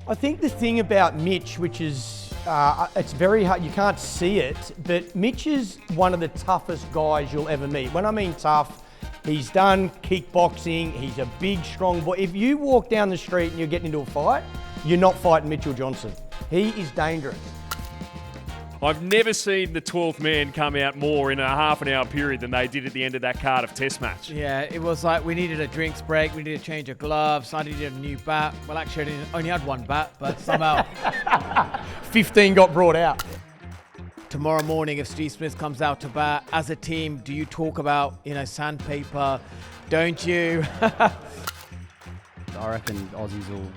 I think the thing about Mitch, which is, it's very hard, you can't see it, but Mitch is one of the toughest guys you'll ever meet. When I mean tough, he's done kickboxing, he's a big, strong boy. If you walk down the street and you're getting into a fight, you're not fighting Mitchell Johnson. He is dangerous. I've never seen the 12th man come out more in a half an hour period than they did at the end of that Cardiff Test match. Yeah, it was like we needed a drinks break, we needed a change of gloves, I needed a new bat. Well, actually, I only had one bat, but somehow 15 got brought out. Tomorrow morning, if Steve Smith comes out to bat, as a team, do you talk about, sandpaper? Don't you? I reckon Aussies will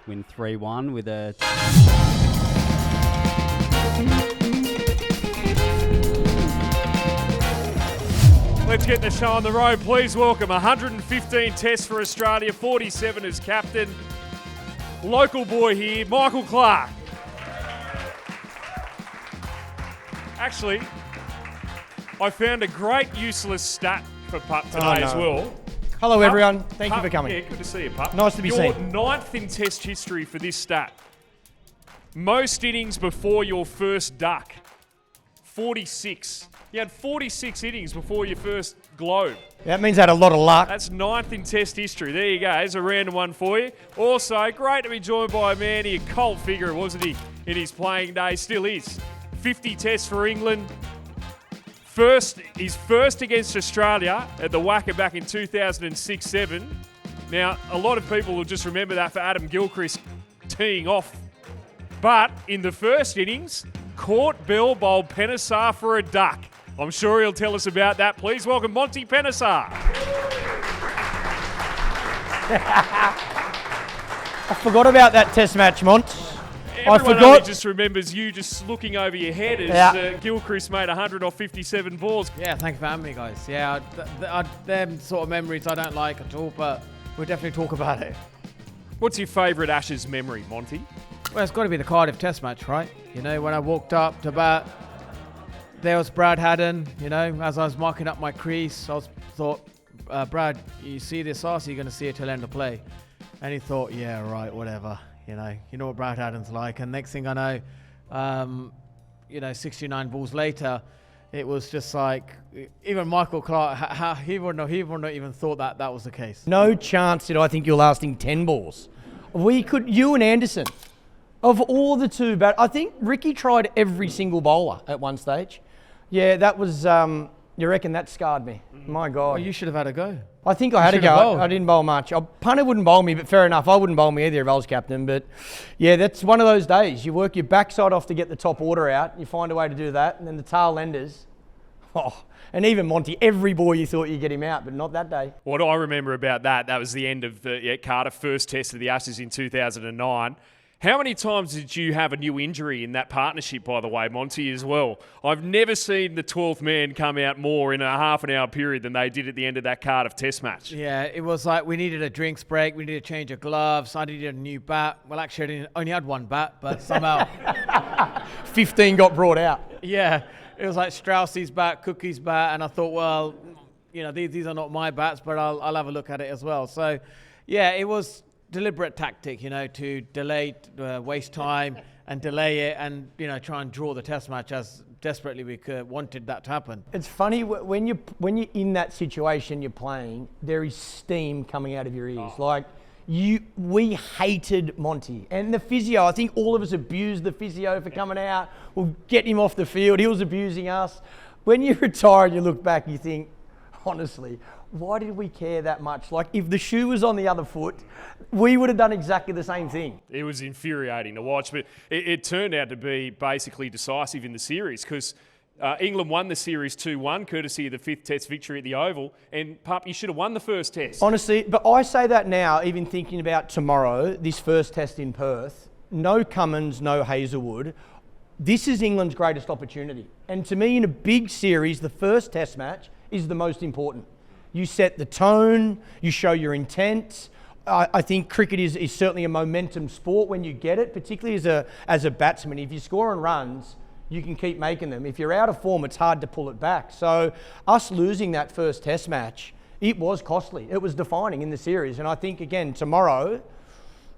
win 3-1 with a... Let's get the show on the road. Please welcome 115 tests for Australia, 47 as captain. Local boy here, Michael Clark. Actually, I found a great useless stat for Pup today as well. Hello, Pup, everyone. Thank you Pup, for coming. Yeah, good to see you, Pup. Nice to be seen. You're ninth in test history for this stat. Most innings before your first duck, 46. You had 46 innings before your first globe. That means I had a lot of luck. That's ninth in test history. There you go. There's a random one for you. Also, great to be joined by a man, he a cult figure, wasn't he, in his playing days? Still is. 50 tests for England. His first against Australia at the Wacker back in 2006-07. Now, a lot of people will just remember that for Adam Gilchrist teeing off. But in the first innings, caught Bell bowled Panesar for a duck. I'm sure he'll tell us about that. Please welcome Monty Panesar. I forgot about that test match, Mont. Everyone only just remembers you just looking over your head as Gilchrist made 100 off 57 balls. Yeah, thank you for having me, guys. Yeah, them sort of memories I don't like at all, but we'll definitely talk about it. What's your favourite Ashes memory, Monty? Well, it's got to be the Cardiff Test match, right? When I walked up to bat, there was Brad Haddon, as I was marking up my crease, I thought, Brad, you see this arse, you're going to see it till end of play. And he thought, yeah, right, whatever. You know what Brad Haddon's like. And next thing I know, 69 balls later, it was just like, even Michael Clark, he wouldn't have even thought that was the case. No chance did I think you're lasting 10 balls. You and Anderson, of all the two, but I think Ricky tried every single bowler at one stage. Yeah, that was, you reckon that scarred me? My God. Well, you should have had a go. I think I had a go. I didn't bowl much. Punter wouldn't bowl me, but fair enough. I wouldn't bowl me either if I was captain. But yeah, that's one of those days. You work your backside off to get the top order out. You find a way to do that. And then the tail enders. Oh, and even Monty, every ball you thought you'd get him out, but not that day. What I remember about that was the end of the Cardiff first test of the Ashes in 2009. How many times did you have a new injury in that partnership, by the way, Monty, as well? I've never seen the 12th man come out more in a half an hour period than they did at the end of that Cardiff Test match. Yeah, it was like we needed a drinks break, we needed a change of gloves, I needed a new bat. Well, actually, I only had one bat, but somehow 15 got brought out. Yeah, it was like Strauss's bat, Cookie's bat, and I thought, well, these are not my bats, but I'll have a look at it as well. So, yeah, it was deliberate tactic, to delay, waste time and delay it and, try and draw the test match as desperately we wanted that to happen. It's funny, when you're in that situation you're playing, there is steam coming out of your ears. Oh. We hated Monty. And the physio, I think all of us abused the physio for coming out. We'll get him off the field. He was abusing us. When you retire and you look back, you think, honestly, why did we care that much? Like, if the shoe was on the other foot, we would have done exactly the same thing. It was infuriating to watch, but it turned out to be basically decisive in the series because England won the series 2-1, courtesy of the 5th test victory at the Oval. And, Pup, you should have won the first test. Honestly, but I say that now, even thinking about tomorrow, this first test in Perth, no Cummins, no Hazelwood. This is England's greatest opportunity. And to me, in a big series, the first test match is the most important. You set the tone, you show your intent. I think cricket is certainly a momentum sport when you get it, particularly as a batsman. If you're scoring runs, you can keep making them. If you're out of form, it's hard to pull it back. So us losing that first test match, it was costly. It was defining in the series. And I think, again, tomorrow,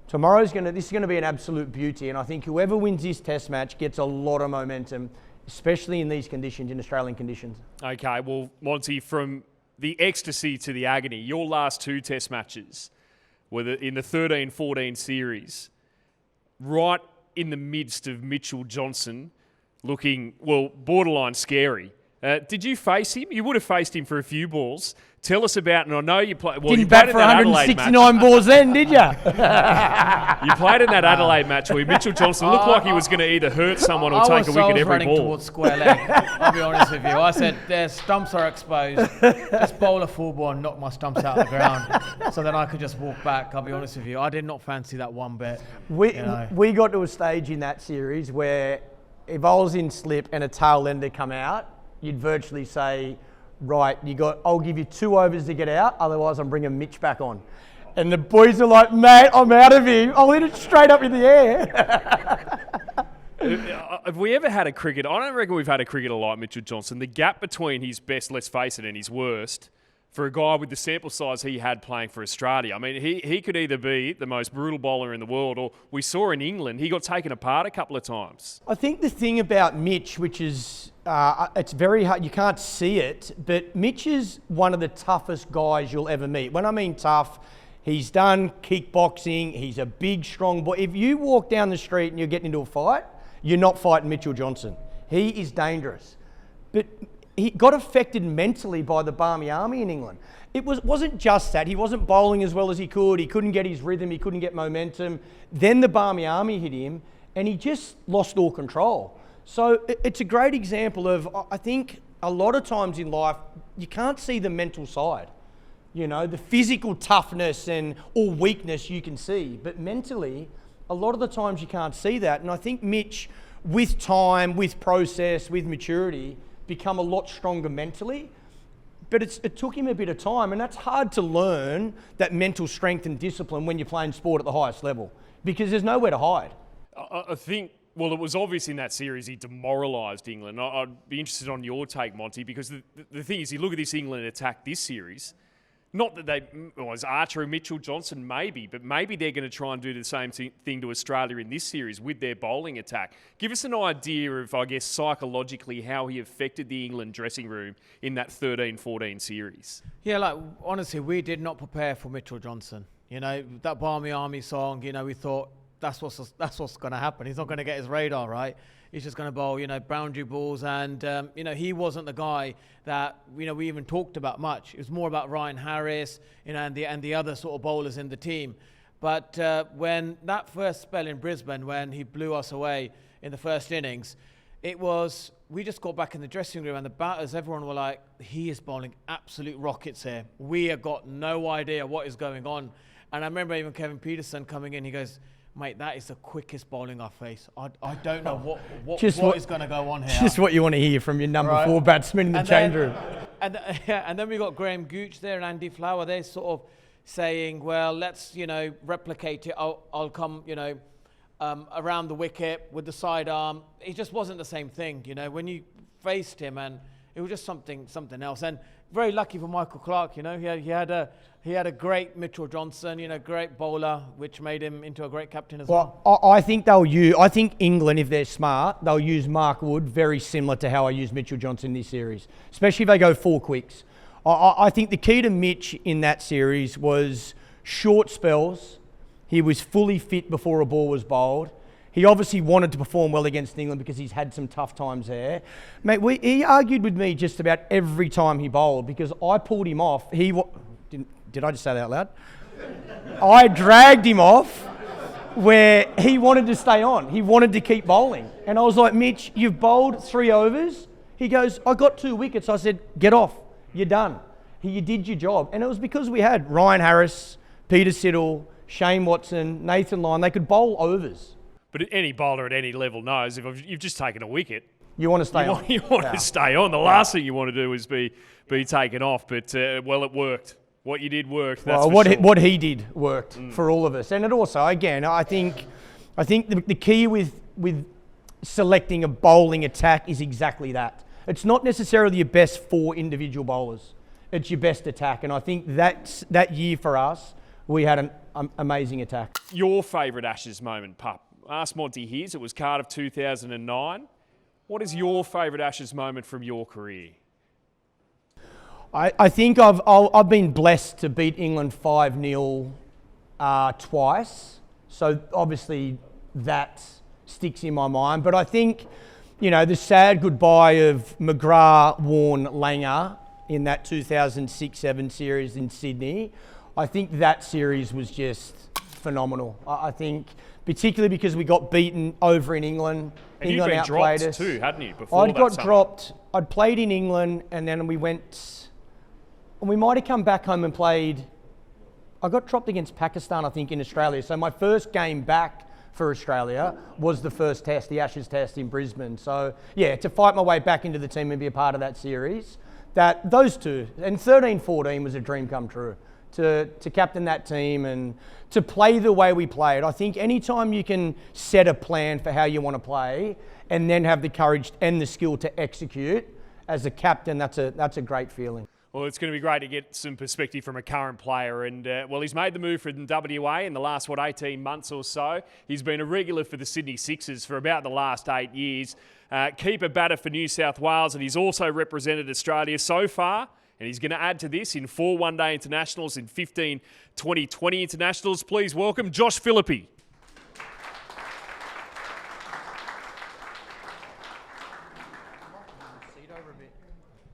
This is going to be an absolute beauty, and I think whoever wins this test match gets a lot of momentum, especially in these conditions, in Australian conditions. Okay, well, Monty, from the ecstasy to the agony, your last 2 test matches were in the 13-14 series, right in the midst of Mitchell Johnson looking, well, borderline scary. Did you face him? You would have faced him for a few balls. Tell us about, and I know you played. Well, Didn't you bat played for in that Adelaide 169 balls then, did you? You played in that Adelaide match where Mitchell Johnson looked like he was going to either hurt someone or take a wicket every running ball. Towards square leg. I'll be honest with you. I said, their stumps are exposed. Just bowl a full ball and knock my stumps out of the ground, so then I could just walk back. I'll be honest with you. I did not fancy that one bit. We got to a stage in that series where if I was in slip and a tail ender come out, you'd virtually say, right, I'll give you 2 overs to get out, otherwise I'm bringing Mitch back on. And the boys are like, mate, I'm out of him. I'll hit it straight up in the air. Have we ever had a cricketer? I don't reckon we've had a cricketer like Mitchell Johnson. The gap between his best, let's face it, and his worst, for a guy with the sample size he had playing for Australia. I mean, he could either be the most brutal bowler in the world, or we saw in England, he got taken apart a couple of times. I think the thing about Mitch, which is, it's very hard, you can't see it, but Mitch is one of the toughest guys you'll ever meet. When I mean tough, he's done kickboxing, he's a big, strong boy. If you walk down the street and you're getting into a fight, you're not fighting Mitchell Johnson. He is dangerous. But he got affected mentally by the Barmy Army in England. It wasn't just that. He wasn't bowling as well as he could. He couldn't get his rhythm. He couldn't get momentum. Then the Barmy Army hit him, and he just lost all control. So it's a great example of, I think, a lot of times in life, you can't see the mental side. You know, the physical toughness or weakness you can see, but mentally, a lot of the times you can't see that. And I think Mitch, with time, with process, with maturity, become a lot stronger mentally. But it took him a bit of time, and that's hard to learn, that mental strength and discipline when you're playing sport at the highest level, because there's nowhere to hide. I think, well, it was obvious in that series he demoralised England. I'd be interested on your take, Monty, because the thing is, you look at this England attack this series, not that as Archer and Mitchell Johnson, maybe, but maybe they're going to try and do the same thing to Australia in this series with their bowling attack. Give us an idea of, I guess, psychologically how he affected the England dressing room in that 13-14 series. Yeah, like, honestly, we did not prepare for Mitchell Johnson. You know, that Barmy Army song, you know, we thought that's what's going to happen. He's not going to get his radar right. He's just going to bowl, you know, boundary balls. And, you know, he wasn't the guy that, you know, we even talked about much. It was more about Ryan Harris, you know, and the other sort of bowlers in the team. But when that first spell in Brisbane, when he blew us away in the first innings, we just got back in the dressing room, and the batters, everyone were like, he is bowling absolute rockets here. We have got no idea what is going on. And I remember even Kevin Peterson coming in, he goes, mate, that is the quickest bowling I've faced. I don't know what is going to go on here. Just what you want to hear from your number 4 batsman in the change room. And then we got Graham Gooch there and Andy Flower. They're sort of saying, well, let's, you know, replicate it. I'll come, you know, around the wicket with the sidearm. It just wasn't the same thing, you know, when you faced him, and it was just something else. And very lucky for Michael Clarke, you know, he had a great Mitchell Johnson, you know, great bowler, which made him into a great captain as well. I think England, if they're smart, they'll use Mark Wood very similar to how I used Mitchell Johnson in this series, especially if they go 4 quicks. I think the key to Mitch in that series was short spells. He was fully fit before a ball was bowled. He obviously wanted to perform well against England because he's had some tough times there. Mate, he argued with me just about every time he bowled because I pulled him off. Did I just say that out loud? I dragged him off where he wanted to stay on. He wanted to keep bowling. And I was like, Mitch, you've bowled 3 overs. He goes, I got 2 wickets. I said, get off. You're done. You did your job. And it was because we had Ryan Harris, Peter Siddle, Shane Watson, Nathan Lyon. They could bowl overs. But any bowler at any level knows if you've just taken a wicket, you want to stay on. You want to stay on. The last thing you want to do is be taken off. But, well, it worked. What you did worked. That's what he did worked for all of us. And it also, again, I think the key with selecting a bowling attack is exactly that. It's not necessarily your best 4 individual bowlers. It's your best attack. And I think that year for us, we had an amazing attack. Your favourite Ashes moment, Pup? Ask Monty his. It was Cardiff 2009. What is your favourite Ashes moment from your career? I think I've been blessed to beat England 5-0 twice. So obviously that sticks in my mind. But I think, you know, the sad goodbye of McGrath, Warne, Langer in that 2006-7 series in Sydney, I think that series was just phenomenal. I think particularly because we got beaten over in England. And England you'd been outplayed dropped us. too, hadn't you, before I'd that got summer? dropped. I'd played in England and then we went, and we might have come back home and played, I got dropped against Pakistan, I think, in Australia. So my first game back for Australia was the first test, the Ashes test in Brisbane. So yeah, to fight my way back into the team and be a part of that series, those two, and 13-14 was a dream come true. To captain that team and to play the way we played. I think anytime you can set a plan for how you want to play and then have the courage and the skill to execute as a captain, that's a great feeling. Well, it's going to be great to get some perspective from a current player. And, well, he's made the move from WA in the last, 18 months or so. He's been a regular for the Sydney Sixers for about the last 8 years. Keeper batter for New South Wales, and he's also represented Australia so far. And he's going to add to this in 4 one-day internationals and 15 2020 internationals. Please welcome Josh Philippe.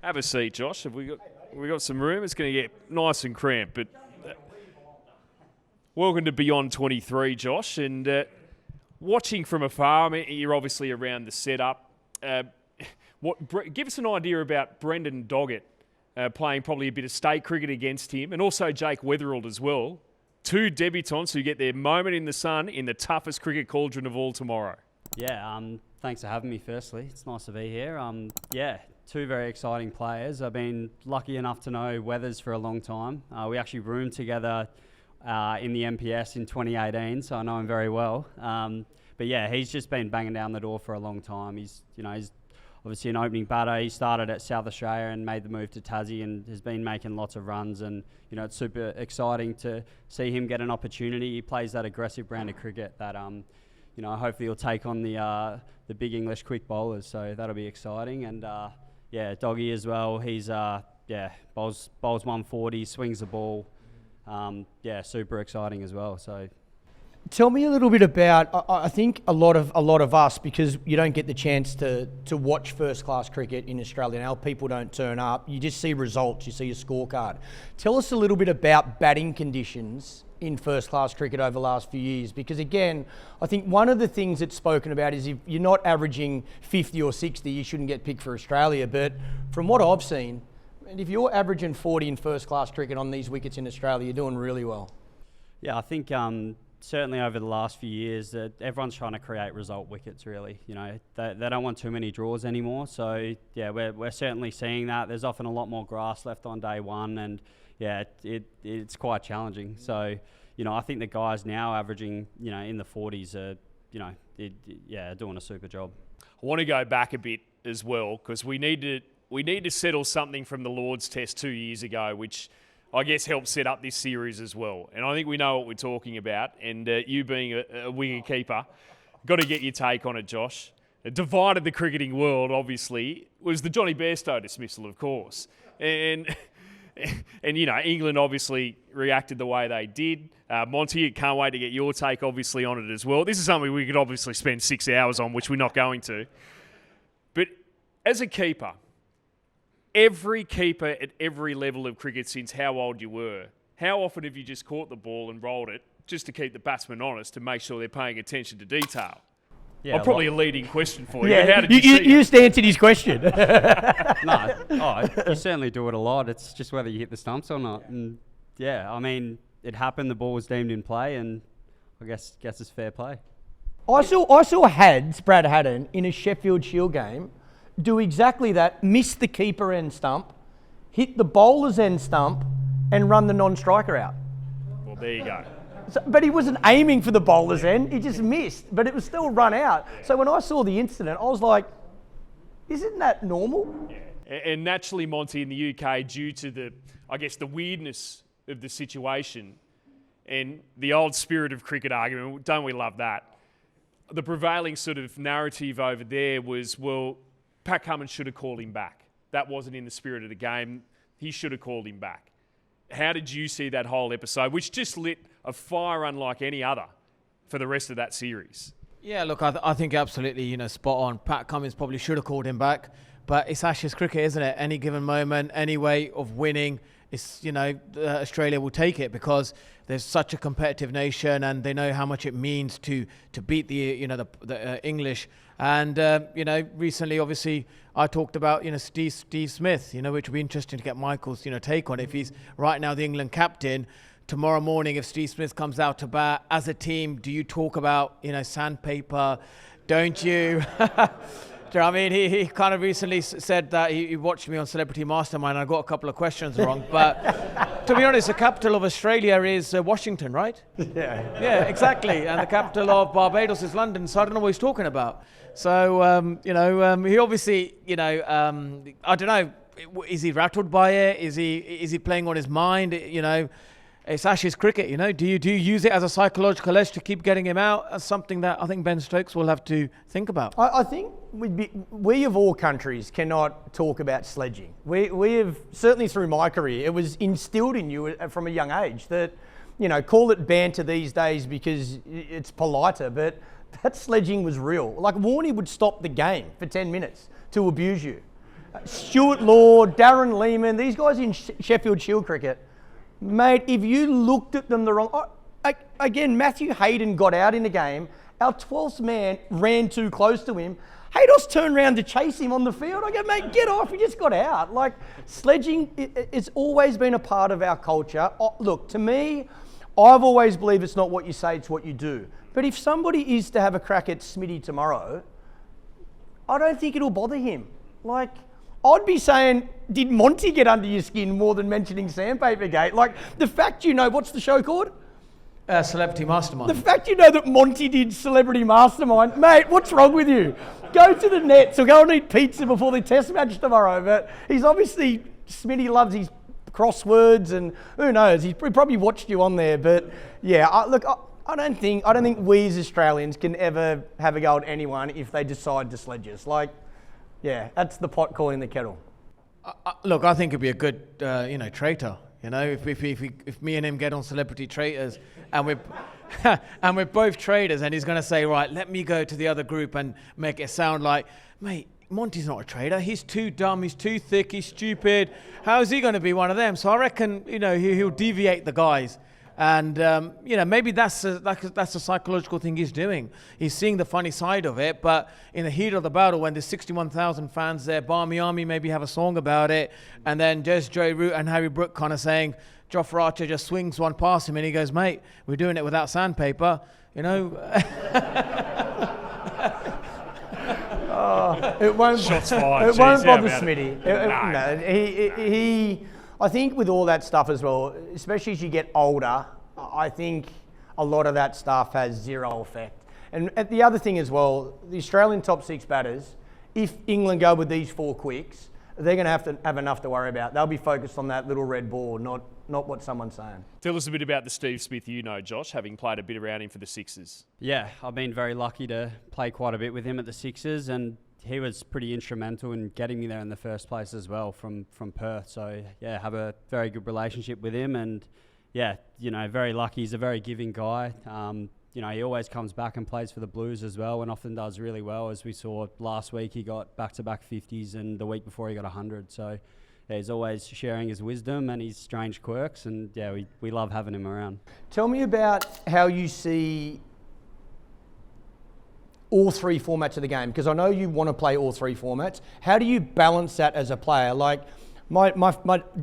Have a seat, Josh. Have we got some room? It's going to get nice and cramped. But welcome to Beyond 23, Josh. And watching from afar, I mean, you're obviously around the setup. Give us an idea about Brendan Doggett. Playing probably a bit of state cricket against him, and also Jake Weatherald as well. 2 debutants who get their moment in the sun in the toughest cricket cauldron of all tomorrow. Yeah, thanks for having me firstly. It's nice to be here. Yeah, 2 very exciting players. I've been lucky enough to know Weathers for a long time. We actually roomed together in the MPS in 2018, so I know him very well. But yeah, he's just been banging down the door for a long time. He's obviously an opening batter. He started at South Australia and made the move to Tassie and has been making lots of runs. And, you know, it's super exciting to see him get an opportunity. He plays that aggressive brand of cricket that, you know, hopefully he'll take on the big English quick bowlers. So that'll be exciting. And, yeah, Doggy as well. He's, bowls 140, swings the ball. Yeah, super exciting as well. So. Tell me a little bit about, I think a lot of us, because you don't get the chance to watch first class cricket in Australia now, people don't turn up, you just see results, you see a scorecard. Tell us a little bit about batting conditions in first class cricket over the last few years, because again, I think one of the things that's spoken about is if you're not averaging 50 or 60, you shouldn't get picked for Australia. But from what I've seen, and if you're averaging 40 in first class cricket on these wickets in Australia, you're doing really well. Yeah, I think certainly over the last few years, everyone's trying to create result wickets, really. You know, they don't want too many draws anymore. So, yeah, we're certainly seeing that. There's often a lot more grass left on day one, and, yeah, it's quite challenging. So, you know, I think the guys now averaging, you know, in the 40s are, you know, doing a super job. I want to go back a bit as well, because we need to settle something from the Lord's Test 2 years ago, which I guess helped set up this series as well. And I think we know what we're talking about. And you being a wicket keeper, got to get your take on it, Josh. It divided the cricketing world, obviously, was the Johnny Bairstow dismissal, of course. And you know, England obviously reacted the way they did. Monty, can't wait to get your take, obviously, on it as well. This is something we could obviously spend 6 hours on, which we're not going to. But as a keeper, every keeper at every level of cricket since how old you were, how often have you just caught the ball and rolled it just to keep the batsman honest, to make sure they're paying attention to detail? Yeah, probably a leading question for you. Yeah, But how did you see you it? just answered his question. You certainly do it a lot. It's just whether you hit the stumps or not. And yeah, I mean, it happened. The ball was deemed in play, and I guess it's fair play. I saw Brad Haddon, in a Sheffield Shield game, do exactly that, miss the keeper end stump, hit the bowler's end stump, and run the non-striker out. Well, there you go. So, but he wasn't aiming for the bowler's end, he just missed, but it was still run out. So when I saw the incident, I was like, isn't that normal? Yeah. And naturally, Monty, in the UK, due to the weirdness of the situation, And the old spirit of cricket argument, don't we love that? The prevailing sort of narrative over there was, well, Pat Cummins should have called him back. That wasn't in the spirit of the game. He should have called him back. How did you see that whole episode, which just lit a fire unlike any other for the rest of that series? Yeah, look, I think absolutely, spot on. Pat Cummins probably should have called him back, but it's Ashes cricket, isn't it? Any given moment, any way of winning, it's, Australia will take it because there's such a competitive nation and they know how much it means to beat the English. And, recently, obviously, I talked about, Steve Smith, which would be interesting to get Michael's, take on. If he's right now the England captain, tomorrow morning, if Steve Smith comes out to bat, as a team, do you talk about, sandpaper? Don't you? Do you know what I mean? He kind of recently said that he watched me on Celebrity Mastermind and I got a couple of questions wrong. But to be honest, the capital of Australia is Washington, right? Yeah. Yeah, exactly. And the capital of Barbados is London, so I don't know what he's talking about. So, he obviously, I don't know, is he rattled by it? Is he playing on his mind? It's Ashes cricket, Do you use it as a psychological edge to keep getting him out? That's something that I think Ben Stokes will have to think about. I think we of all countries cannot talk about sledging. We have, certainly through my career, it was instilled in you from a young age that, call it banter these days because it's politer, but that sledging was real. Like Warney would stop the game for 10 minutes to abuse you. Stuart Law, Darren Lehman, these guys in Sheffield Shield cricket, mate, if you looked at them the wrong... again, Matthew Hayden got out in the game. Our 12th man ran too close to him. Haydos turned around to chase him on the field. I go, mate, get off. He just got out. Like, sledging, it's always been a part of our culture. Look, to me, I've always believed it's not what you say, it's what you do. But if somebody is to have a crack at Smitty tomorrow, I don't think it'll bother him. Like... I'd be saying, did Monty get under your skin more than mentioning Sandpaper Gate? Like, the fact what's the show called? Celebrity Mastermind. The fact that Monty did Celebrity Mastermind, mate, what's wrong with you? Go to the Nets or go and eat pizza before the test match tomorrow. But he's obviously, Smitty loves his crosswords and who knows, he probably watched you on there. But yeah, I don't think we as Australians can ever have a go at anyone if they decide to sledge us. Like, yeah, that's the pot calling the kettle. Look, I think it'd be a good, traitor. If me and him get on Celebrity Traitors, and we're both traitors, and he's going to say, right, let me go to the other group and make it sound like, mate, Monty's not a traitor. He's too dumb. He's too thick. He's stupid. How is he going to be one of them? So I reckon, he'll deviate the guys. And, maybe that's a psychological thing he's doing. He's seeing the funny side of it, but in the heat of the battle, when there's 61,000 fans there, Barmy Army maybe have a song about it, and then there's Joey Root and Harry Brook kind of saying, Jofra Archer just swings one past him, and he goes, mate, we're doing it without sandpaper, It won't. Shots fired. It won't bother Smitty. He. I think with all that stuff as well, especially as you get older, I think a lot of that stuff has zero effect. And the other thing as well, the Australian top six batters, if England go with these four quicks, they're going to have enough to worry about. They'll be focused on that little red ball, not what someone's saying. Tell us a bit about the Steve Smith Josh, having played a bit around him for the Sixers. Yeah, I've been very lucky to play quite a bit with him at the Sixers, and he was pretty instrumental in getting me there in the first place as well from Perth. So, yeah, have a very good relationship with him, and, yeah, very lucky. He's a very giving guy. He always comes back and plays for the Blues as well, and often does really well. As we saw last week, he got back-to-back 50s, and the week before he got 100. So, yeah, he's always sharing his wisdom and his strange quirks, and, yeah, we love having him around. Tell me about how you see all three formats of the game, because I know you want to play all three formats. How do you balance that as a player? Like, my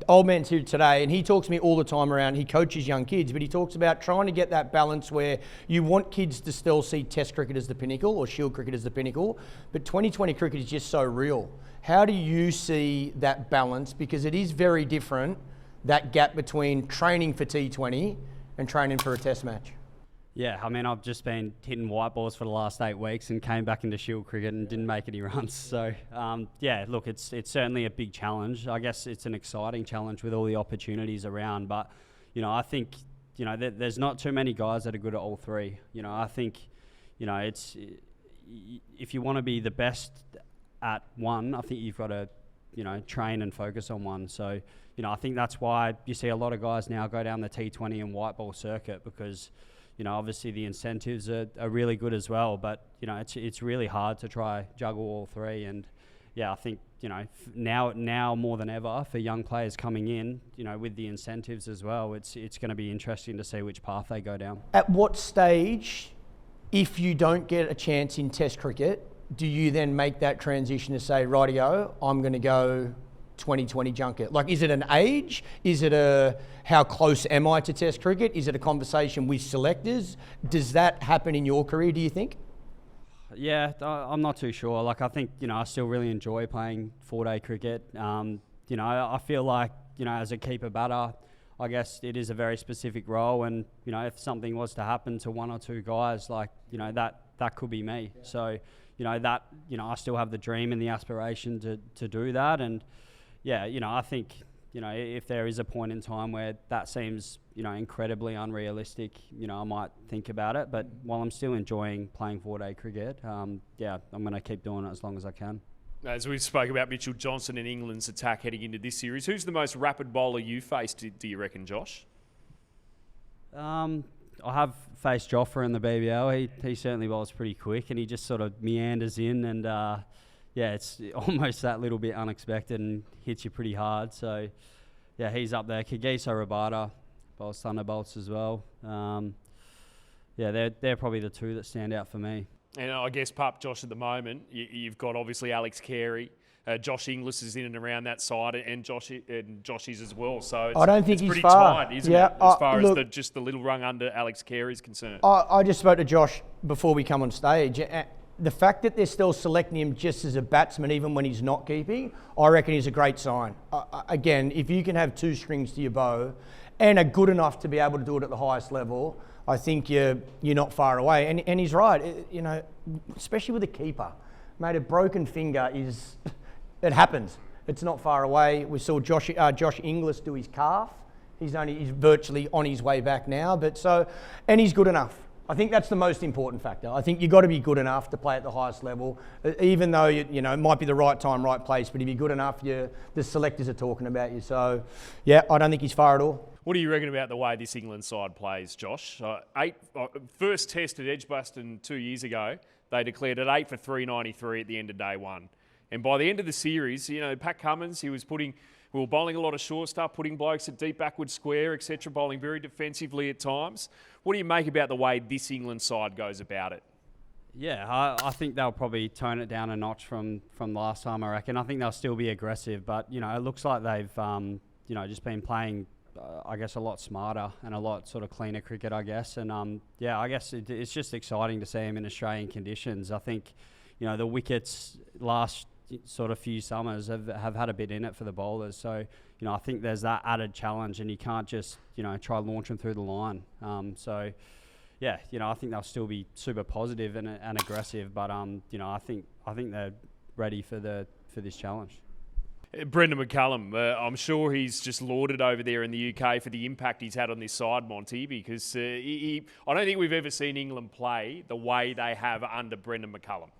old man's here today, and he talks to me all the time around, he coaches young kids, but he talks about trying to get that balance where you want kids to still see Test cricket as the pinnacle or Shield cricket as the pinnacle, but 2020 cricket is just so real. How do you see that balance? Because it is very different, that gap between training for T20 and training for a Test match. Yeah, I mean, I've just been hitting white balls for the last 8 weeks and came back into Shield cricket and didn't make any runs. So, yeah, look, it's certainly a big challenge. I guess it's an exciting challenge with all the opportunities around. But, I think, there's not too many guys that are good at all three. I think, if you want to be the best at one, I think you've got to, train and focus on one. So, I think that's why you see a lot of guys now go down the T20 and white ball circuit because, obviously the incentives are really good as well. But, it's really hard to try juggle all three. And, I think, now more than ever for young players coming in, with the incentives as well, it's going to be interesting to see which path they go down. At what stage, if you don't get a chance in Test cricket, do you then make that transition to say, rightio, I'm going to go 2020 junket? Like, is it an age? Is it a how close am I to Test cricket? Is it a conversation with selectors? Does that happen in your career, do you think? Yeah, I'm not too sure. Like, I think, I still really enjoy playing 4-day cricket. I feel like, as a keeper batter, I guess it is a very specific role. And, if something was to happen to one or two guys, like, that could be me. Yeah. So, I still have the dream and the aspiration to do that. And, I think, if there is a point in time where that seems, incredibly unrealistic, I might think about it. But while I'm still enjoying playing 4-day cricket, I'm going to keep doing it as long as I can. As we spoke about Mitchell Johnson and England's attack heading into this series, who's the most rapid bowler you faced, do you reckon, Josh? I have faced Jofra in the BBL. He certainly bowls pretty quick and he just sort of meanders in and it's almost that little bit unexpected and hits you pretty hard. So, he's up there. Kagiso Rabada bowls thunderbolts as well. They're probably the two that stand out for me. And I guess, Pup, Josh, at the moment, you've got obviously Alex Carey. Josh Inglis is in and around that side, and Josh is as well. So I don't think it's he's pretty tight, isn't it? As far as just the little rung under Alex Carey is concerned. I just spoke to Josh before we come on stage. The fact that they're still selecting him just as a batsman, even when he's not keeping, I reckon is a great sign. Again, if you can have two strings to your bow and are good enough to be able to do it at the highest level, I think you're not far away. And he's right, especially with a keeper. Mate, a broken finger is... It happens. It's not far away. We saw Josh Inglis do his calf. He's virtually on his way back now. And he's good enough. I think that's the most important factor. I think you've got to be good enough to play at the highest level, even though it might be the right time, right place. But if you're good enough, the selectors are talking about you. So, I don't think he's far at all. What do you reckon about the way this England side plays, Josh? First test at Edgbaston 2 years ago, they declared it 8 for 393 at the end of day one. And by the end of the series, Pat Cummins, we were bowling a lot of short stuff, putting blokes at deep backward square, etc., bowling very defensively at times. What do you make about the way this England side goes about it? Yeah, I think they'll probably tone it down a notch from last time, I reckon. I think they'll still be aggressive, but, it looks like they've, just been playing, I guess, a lot smarter and a lot sort of cleaner cricket, I guess. And, I guess it's just exciting to see them in Australian conditions. I think, the wickets last sort of few summers have had a bit in it for the bowlers. So, I think there's that added challenge and you can't just, try launch them through the line. I think they'll still be super positive and aggressive, but, I think they're ready for this challenge. Brendan McCullum, I'm sure he's just lauded over there in the UK for the impact he's had on this side, Monty, because I don't think we've ever seen England play the way they have under Brendan McCullum.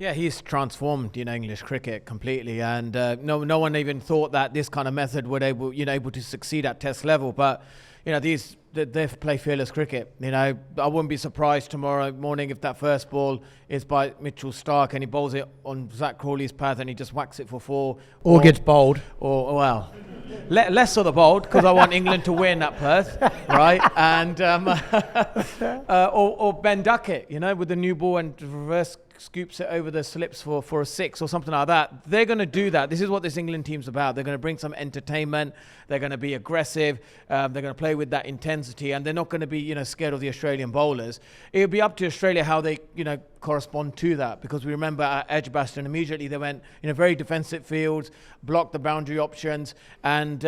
Yeah, he's transformed, English cricket completely, and no one even thought that this kind of method would able to succeed at Test level. But they play fearless cricket. I wouldn't be surprised tomorrow morning if that first ball is by Mitchell Starc and he bowls it on Zach Crawley's path and he just whacks it for 4, or gets bowled, less of the bowled because I want England to win at Perth, right? And or Ben Duckett, with the new ball and reverse scoops it over the slips for a 6 or something like that. They're going to do that. This is what this England team's about. They're going to bring some entertainment. They're going to be aggressive. They're going to play with that intensity, and they're not going to be, scared of the Australian bowlers. It'll be up to Australia how they, correspond to that, because we remember at Edgbaston immediately they went, very defensive fields, blocked the boundary options, and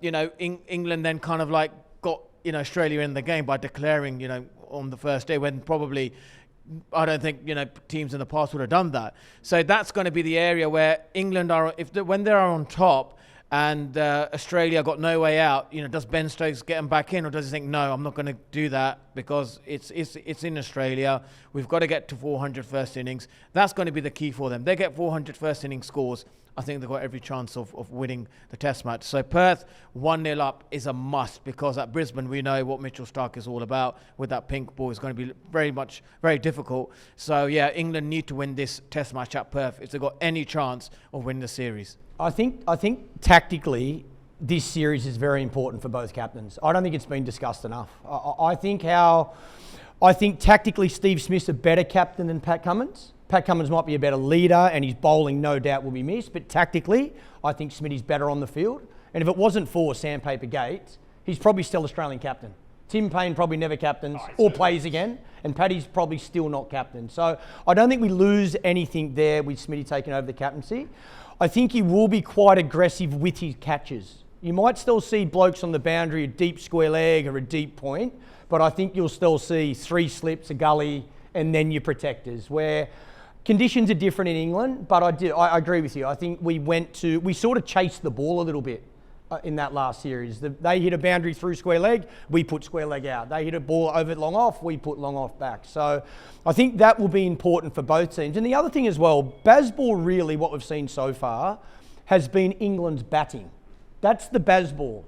England then kind of like got Australia in the game by declaring, on the first day when probably. I don't think teams in the past would have done that. So that's going to be the area where England are, when they are on top and Australia got no way out, does Ben Stokes get him back in, or does he think, no, I'm not going to do that because it's in Australia. We've got to get to 400 first innings. That's going to be the key for them. They get 400 first inning scores, I think they've got every chance of winning the Test match. So Perth 1-0 up is a must, because at Brisbane we know what Mitchell Starc is all about. With that pink ball, it's going to be very difficult. So yeah, England need to win this Test match at Perth if they've got any chance of winning the series. I think tactically this series is very important for both captains. I don't think it's been discussed enough. I think tactically Steve Smith's a better captain than Pat Cummins. Pat Cummins might be a better leader, and his bowling no doubt will be missed, but tactically I think Smitty's better on the field. And if it wasn't for Sandpaper Gate, he's probably still Australian captain. Tim Payne probably never captains or plays again, and Paddy's probably still not captain. So I don't think we lose anything there with Smitty taking over the captaincy. I think he will be quite aggressive with his catches. You might still see blokes on the boundary, a deep square leg or a deep point, but I think you'll still see 3 slips, a gully, and then your protectors, where conditions are different in England. But I agree with you. I think we sort of chased the ball a little bit in that last series. They hit a boundary through square leg, we put square leg out. They hit a ball over long off, we put long off back. So I think that will be important for both teams. And the other thing as well, Bazball really, what we've seen so far, has been England's batting. That's the Bazball.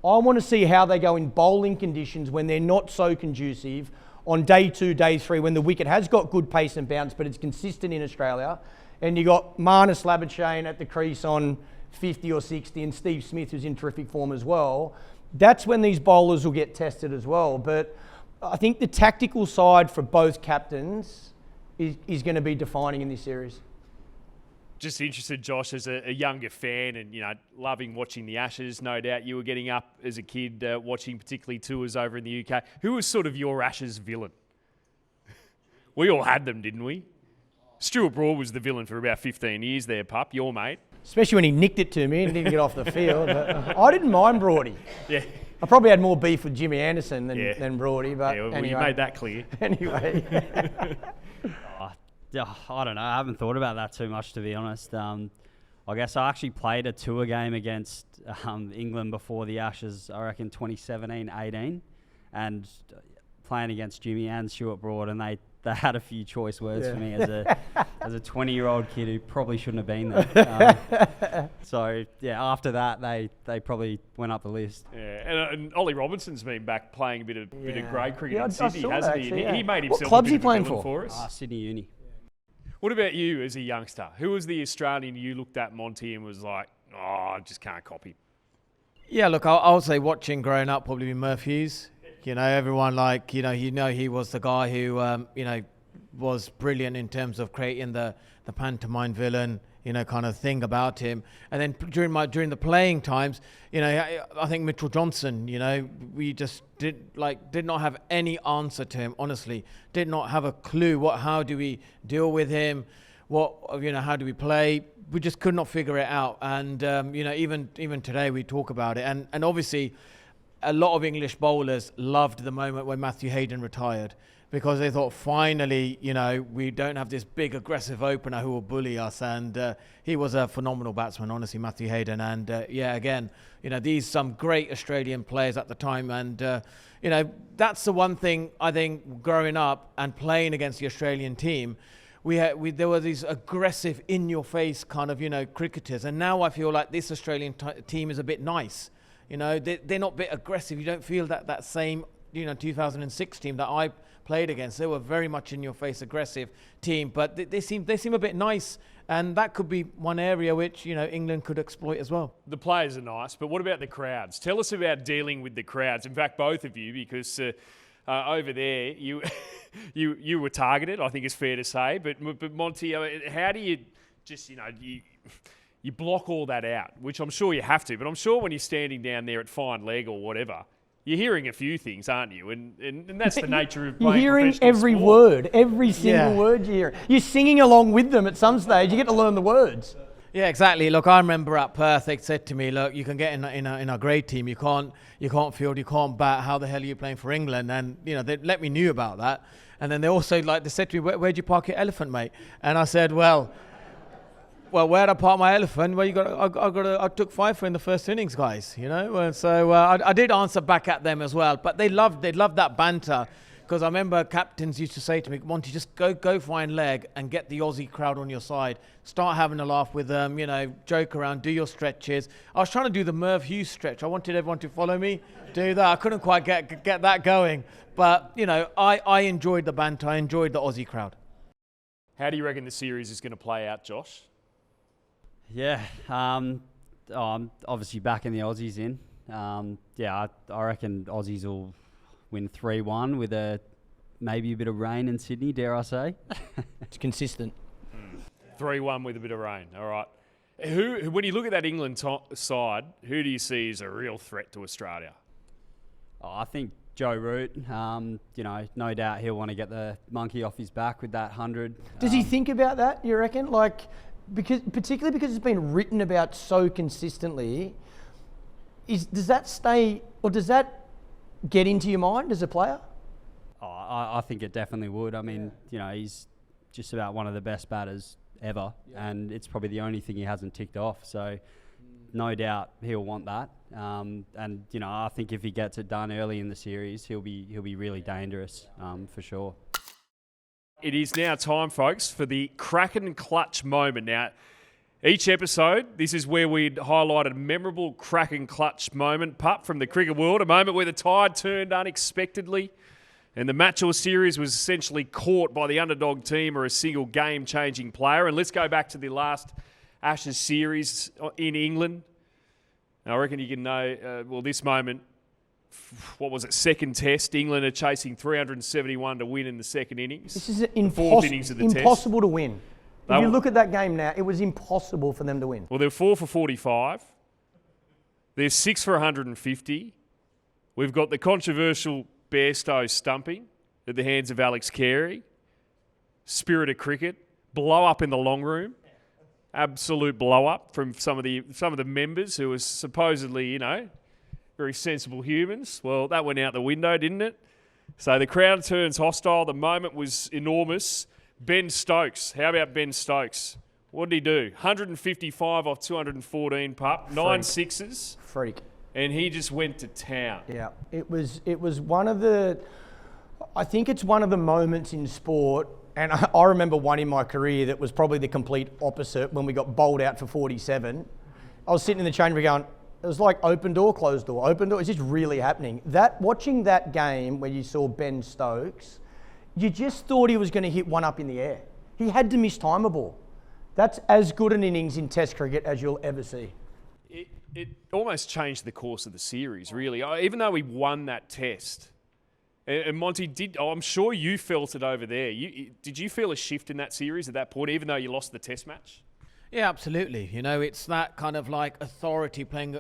I want to see how they go in bowling conditions when they're not so conducive on day 2, day 3, when the wicket has got good pace and bounce, but it's consistent in Australia. And you got Marnus Labuschagne at the crease on 50 or 60, and Steve Smith, who's in terrific form as well. That's when these bowlers will get tested as well. But I think the tactical side for both captains is going to be defining in this series. Just interested, Josh, as a younger fan and, loving watching the Ashes. No doubt you were getting up as a kid watching particularly tours over in the UK. Who was sort of your Ashes villain? We all had them, didn't we? Stuart Broad was the villain for about 15 years there, pup, your mate. Especially when he nicked it to me and didn't get off the field. But I didn't mind Broady. Yeah. I probably had more beef with Jimmy Anderson than Broady. But well, anyway. You made that clear. Anyway. I don't know. I haven't thought about that too much, to be honest. I guess I actually played a tour game against England before the Ashes, I reckon 2017-18, and playing against Jimmy and Stuart Broad, and they had a few choice words for me as a 20-year-old kid who probably shouldn't have been there. So yeah, after that they probably went up the list. Yeah, and Ollie Robinson's been back playing a bit of grade cricket in Sydney, hasn't actually, he? He made himself what club's a bit he playing of a villain for us. Sydney Uni. What about you as a youngster? Who was the Australian you looked at, Monty, and was like, I just can't copy? Yeah, look, I'll say watching growing up probably be Murph Hughes. Everyone he was the guy who, was brilliant in terms of creating the pantomime villain, kind of thing about him. And then during the playing times, I think Mitchell Johnson, we just did not have any answer to him, honestly. Did not have a clue how do we deal with him, how do we play? We just could not figure it out. And, even today we talk about it. And obviously a lot of English bowlers loved the moment when Matthew Hayden retired, because they thought, finally, we don't have this big aggressive opener who will bully us. And he was a phenomenal batsman, honestly, Matthew Hayden. And again, these some great Australian players at the time. And that's the one thing I think growing up and playing against the Australian team, there were these aggressive, in-your-face kind of cricketers. And now I feel like this Australian team is a bit nice. They're not a bit aggressive. You don't feel that same 2006 team that I played against. They were very much in your face, aggressive team, but they seem a bit nice, and that could be one area which England could exploit as well. The players are nice, but what about the crowds? Tell us about dealing with the crowds. In fact, both of you, because over there you you were targeted, I think it's fair to say. But Monty, how do you just you block all that out, which I'm sure you have to, but I'm sure when you're standing down there at fine leg or whatever, you're hearing a few things, aren't you? And that's the nature of playing You're hearing every sport. word, every single word you hear. You're singing along with them at some stage. You get to learn the words. Yeah, exactly. Look, I remember at Perth, they said to me, look, you can get in a great team. You can't field, you can't bat. How the hell are you playing for England? And, they let me know about that. And then they also, they said to me, where'd you park your elephant, mate? And I said, well, well, where'd I park my elephant? Well, I took 5 for in the first innings, guys. You know, and so I did answer back at them as well. But they loved that banter, because I remember captains used to say to me, Monty, just go find leg and get the Aussie crowd on your side. Start having a laugh with them. You know, joke around, do your stretches. I was trying to do the Merv Hughes stretch. I wanted everyone to follow me, do that. I couldn't quite get that going. But you know, I enjoyed the banter. I enjoyed the Aussie crowd. How do you reckon the series is going to play out, Josh? Yeah, I'm obviously backing the Aussies in. I reckon Aussies will win 3-1 with maybe a bit of rain in Sydney, dare I say. It's consistent. 3-1 with a bit of rain. All right. Who, when you look at that England side, who do you see as a real threat to Australia? I think Joe Root, you know, no doubt he'll want to get the monkey off his back with that 100. Does he think about that, you reckon? Like, particularly because it's been written about so consistently, does that stay, or does that get into your mind as a player? I think it definitely would. I mean, you know, he's just about one of the best batters ever, and it's probably the only thing he hasn't ticked off. So, no doubt he'll want that. And you know, I think if he gets it done early in the series, he'll be really dangerous for sure. It is now time, folks, for the Kraken clutch moment. Now, each episode, this is where we'd highlight a memorable Kraken clutch moment, pup, from the cricket world, a moment where the tide turned unexpectedly and the match or series was essentially caught by the underdog team or a single game-changing player. And let's go back to the last Ashes series in England. Now, I reckon you can know, this moment, what was it, second test. England are chasing 371 to win in the second innings. This is fourth innings of the impossible test. to win. If you look at that game now, it was impossible for them to win. Well, they're 4 for 45. They're 6 for 150. We've got the controversial Bairstow stumping at the hands of Alex Carey. Spirit of cricket. Blow up in the long room. Absolute blow up from some of the members who were supposedly, you know, very sensible humans. Well, that went out the window, didn't it? So the crowd turns hostile. The moment was enormous. Ben Stokes. How about Ben Stokes? What did he do? 155 off 214, pup. 9 sixes. Freak. And he just went to town. Yeah. It was one of the... I think it's one of the moments in sport, and I remember one in my career that was probably the complete opposite when we got bowled out for 47. I was sitting in the change room going, it was like open door, closed door, open door. Is this really happening? Watching that game where you saw Ben Stokes, you just thought he was going to hit one up in the air. He had to mistime a ball. That's as good an innings in Test cricket as you'll ever see. It almost changed the course of the series, really. Even though we won that Test, and Monty I'm sure you felt it over there. Did you feel a shift in that series at that point, even though you lost the Test match? Yeah, absolutely. You know, it's that kind of like authority playing,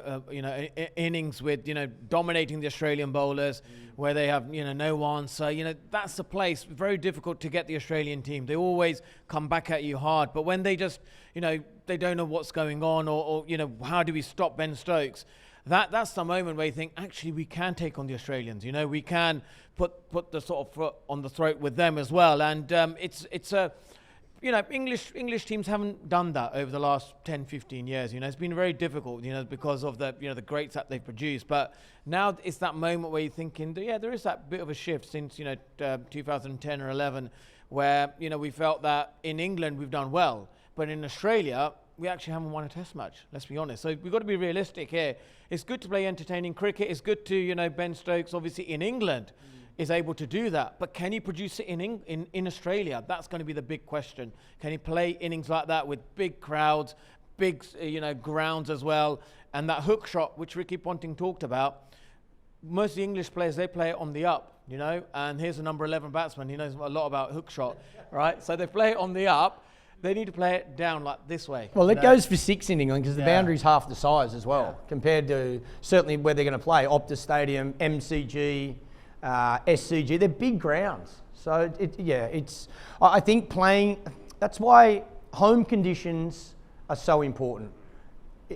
innings with, dominating the Australian bowlers where they have, no answer. That's the place. Very difficult to get the Australian team. They always come back at you hard. But when they just, they don't know what's going on or how do we stop Ben Stokes? That's the moment where you think, actually, we can take on the Australians. We can put the sort of foot on the throat with them as well. And it's a... English teams haven't done that over the last 10, 15 years. It's been very difficult, because of the greats that they've produced. But now it's that moment where you're thinking, there is that bit of a shift since, 2010 or 11, where, we felt that in England we've done well. But in Australia, we actually haven't won a test match, let's be honest. So we've got to be realistic here. It's good to play entertaining cricket. It's good to, Ben Stokes, obviously in England, is able to do that, but can he produce it in Australia? That's going to be the big question. Can he play innings like that with big crowds, big grounds as well, and that hook shot which Ricky Ponting talked about? Most of the English players, they play it on the up, and here's the number 11 batsman. He knows a lot about hook shot, right? So they play it on the up. They need to play it down like this way. Well, it goes for 6 in England because the boundary's half the size as well, compared to certainly where they're going to play, Optus Stadium, MCG, SCG, they're big grounds. So I think playing, that's why home conditions are so important.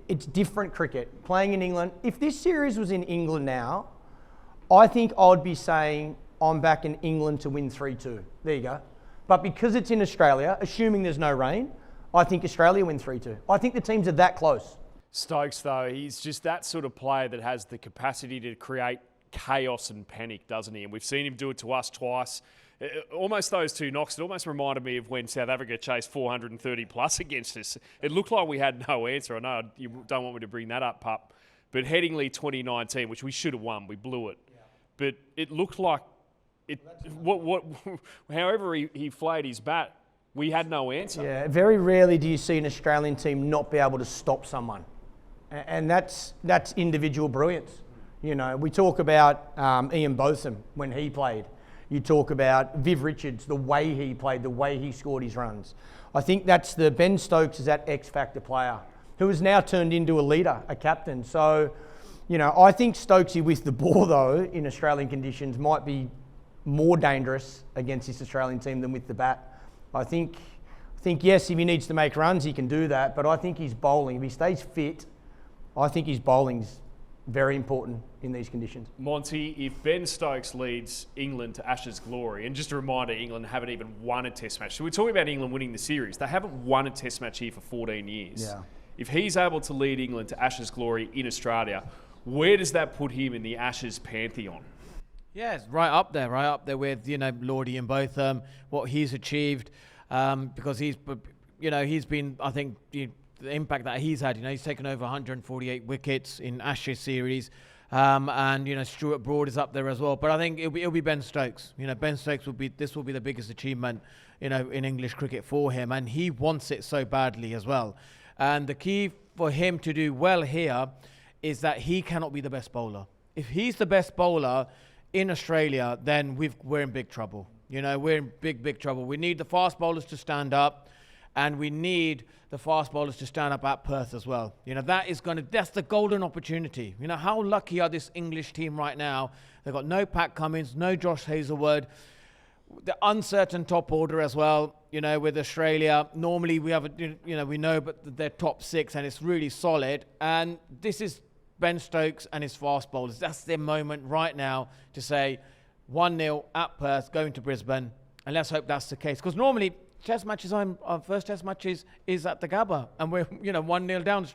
It's different cricket. Playing in England, if this series was in England now, I think I'd be saying I'm back in England to win 3-2. There you go. But because it's in Australia, assuming there's no rain, I think Australia win 3-2. I think the teams are that close. Stokes, though, he's just that sort of player that has the capacity to create chaos and panic, doesn't he? And we've seen him do it to us twice. Almost those two knocks, it almost reminded me of when South Africa chased 430 plus against us. It looked like we had no answer. I know you don't want me to bring that up, Pup. But Headingley 2019, which we should have won, we blew it. Yeah. But it looked like however he flayed his bat, we had no answer. Yeah, very rarely do you see an Australian team not be able to stop someone. And that's individual brilliance. You know, we talk about Ian Botham when he played. You talk about Viv Richards, the way he played, the way he scored his runs. I think that's Ben Stokes is that X-factor player who has now turned into a leader, a captain. So, you know, I think Stokesy with the ball, though, in Australian conditions might be more dangerous against this Australian team than with the bat. I think yes, if he needs to make runs, he can do that. But I think his bowling, if he stays fit, I think his bowling's very important in these conditions. Monty, if Ben Stokes leads England to Ashes glory, and just a reminder, England haven't even won a test match. So we're talking about England winning the series. They haven't won a test match here for 14 years. Yeah. If he's able to lead England to Ashes glory in Australia, where does that put him in the Ashes pantheon? Yeah, it's right up there with, you know, Lordy and Botham, what he's achieved, because he's been, I think, the impact that he's had, you know, he's taken over 148 wickets in Ashes series, and, you know, Stuart Broad is up there as well. But I think it'll be Ben Stokes. You know, Ben Stokes will be the biggest achievement, you know, in English cricket for him, and he wants it so badly as well. And the key for him to do well here is that he cannot be the best bowler. If he's the best bowler in Australia, then we're in big trouble. You know, we're in big trouble. We need the fast bowlers to stand up, and we need the fast bowlers to stand up at Perth as well. You know, that's the golden opportunity. You know, how lucky are this English team right now? They've got no Pat Cummins, no Josh Hazlewood, the uncertain top order as well. You know, with Australia, normally we have we know, but they're top six and it's really solid. And this is Ben Stokes and his fast bowlers. That's their moment right now to say 1-0 at Perth, going to Brisbane, and let's hope that's the case. Because normally test matches, our first test matches is at the Gabba, and we're 1-0 down,